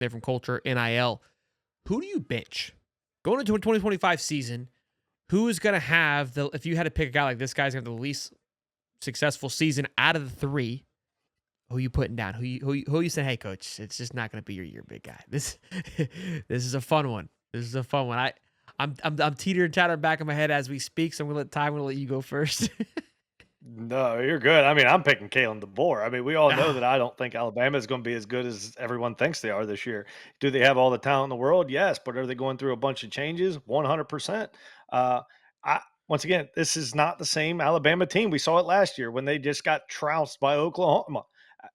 different culture, NIL. Who do you bench? Going into a 2025 season, who is going to have if you had to pick a guy like this guy's going to have the least successful season out of the three, who you putting down? Who you saying, hey, coach, it's just not going to be your year, big guy. This is a fun one. This is a fun one. I'm teetering chattering back in my head as we speak, so I'm going to let you go first. No, you're good. I mean, I'm picking Kalen DeBoer. I mean, we all know Ah, that I don't think Alabama is going to be as good as everyone thinks they are this year. Do they have all the talent in the world? Yes, but are they going through a bunch of changes? 100%. Uh, once again, this is not the same Alabama team. We saw it last year when they just got trounced by Oklahoma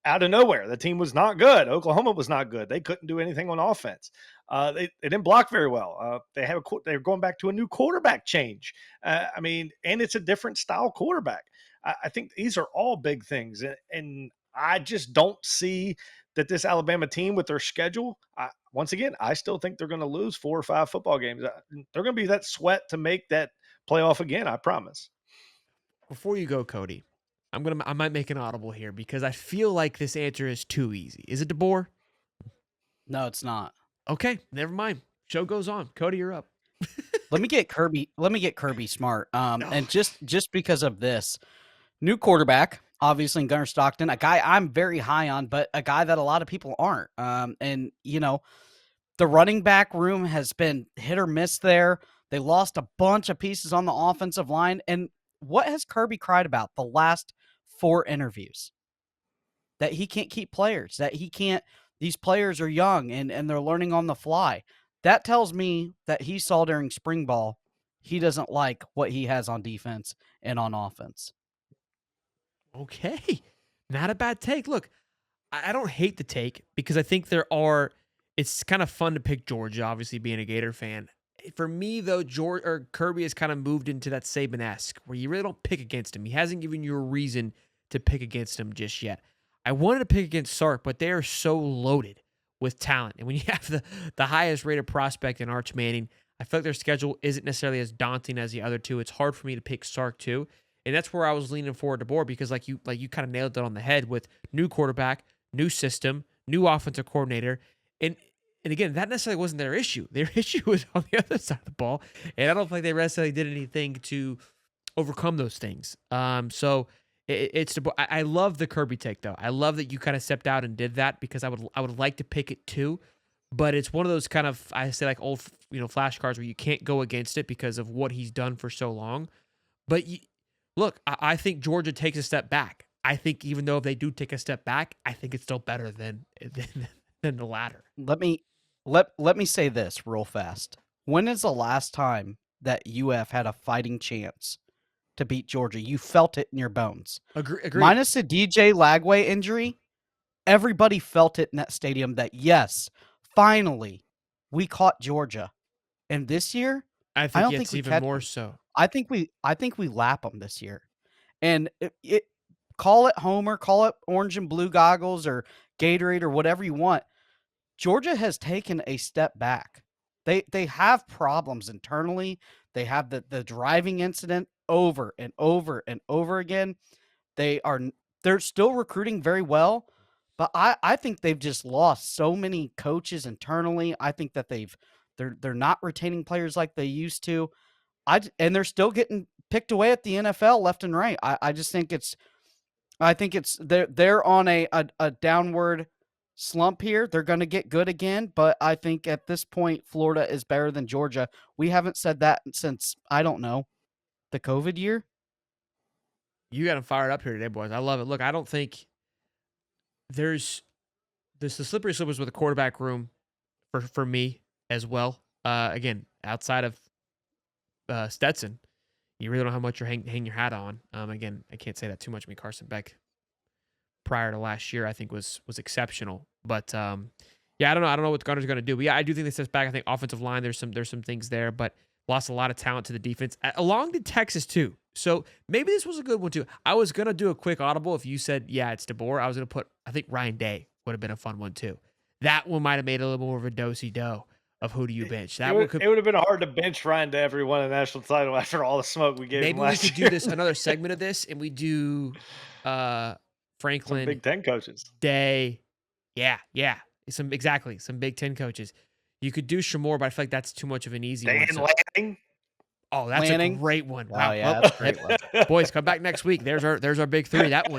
out of nowhere. The team was not good. Oklahoma was not good. They couldn't do anything on offense. They didn't block very well. They're going back to a new quarterback change. I mean, and it's a different style quarterback. I think these are all big things, and I just don't see that this Alabama team with their schedule. Once again, I still think they're going to lose 4 or 5 football games. They're going to be that sweat to make that playoff again. I promise. before you go, Cody, I might make an audible here because I feel like this answer is too easy. Is it DeBoer? No, it's not. Okay, never mind. Show goes on. Cody, you're up. Let me get Kirby. Let me get Kirby smart. Oh, And just because of this new quarterback, obviously in Gunnar Stockton, a guy I'm very high on, but a guy that a lot of people aren't. And the running back room has been hit or miss there. They lost a bunch of pieces on the offensive line. And what has Kirby cried about the last 4 interviews? That he can't keep players, that he can't, these players are young and they're learning on the fly. That tells me that he saw during spring ball, he doesn't like what he has on defense and on offense. okay. Not a bad take. Look, I don't hate the take because I think it's kind of fun to pick Georgia, obviously being a Gator fan. For me, though, Kirby has kind of moved into that Saban-esque where you really don't pick against him. He hasn't given you a reason to pick against him just yet. I wanted to pick against Sark, but they are so loaded with talent. And when you have the highest rated prospect in Arch Manning, I feel like their schedule isn't necessarily as daunting as the other two. It's hard for me to pick Sark too. And that's where I was leaning forward to Board because like you kind of nailed it on the head with new quarterback, new system, new offensive coordinator. And again, that necessarily wasn't their issue. Their issue was on the other side of the ball. And I don't think they necessarily did anything to overcome those things. So I love the Kirby take though. I love that you kind of stepped out and did that because I would like to pick it too, but it's one of those kind of I say like old flashcards where you can't go against it because of what he's done for so long. But look, I think Georgia takes a step back. I think even though if they do take a step back, I think it's still better than the latter. Let me say this real fast. When is the last time that UF had a fighting chance to beat Georgia? You felt it in your bones. Agreed. Minus the DJ Lagway injury, everybody felt it in that stadium that yes, finally we caught Georgia. And this year, I I think don't it's think we even catch more them. so. I think we lap them this year. And call it Homer, call it orange and blue goggles or Gatorade or whatever you want. Georgia has taken a step back. They have problems internally. They have the driving incident over and over and over again. They're still recruiting very well, but I think they've just lost so many coaches internally. I think that they're not retaining players like they used to. And they're still getting picked away at the NFL left and right. I just think they're on a downward slump here. They're going to get good again, but I think at this point Florida is better than Georgia. We haven't said that since I don't know, the COVID year. You got them fired up here today, boys. I love it. Look, I don't think there's the slippery slope is with the quarterback room for me as well. Again, outside of Stetson, you really don't have much you're hang your hat on. Again, I can't say that too much. I mean, Carson Beck prior to last year, I think was exceptional. But yeah, I don't know what Gunner's going to do. But yeah, I do think they steps back. I think offensive line, there's some things there, but lost a lot of talent to the defense. Along to Texas too. So maybe this was a good one too. I was gonna do a quick audible if you said yeah, it's DeBoer. I was gonna put I think Ryan Day would have been a fun one too. That one might have made a little more of a do of who do you bench. That one could It would have been hard to bench Ryan to every won a national title after all the smoke we gave him maybe we could last do year. this another segment of this and we do Some Franklin Big Ten coaches. Day. Yeah. Some Big Ten coaches. You could do Shamor, but I feel like that's too much of an easy one. Dan So, Lanning. oh, that's Lanning. a great one. Oh Wow. yeah, Well, that's a great one. boys, come back next week. There's our big three. That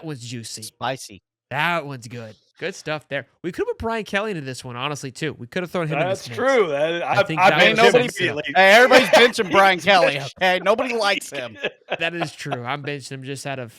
one's juicy. Spicy. That one's good. Good stuff there. We could have put Brian Kelly into this one, honestly, too. We could have thrown him in this That's mix. true. I think I that benched was him some immediately. stuff. Hey, everybody's benching Brian Kelly. Okay, nobody likes him. That is true. I'm benching him just out of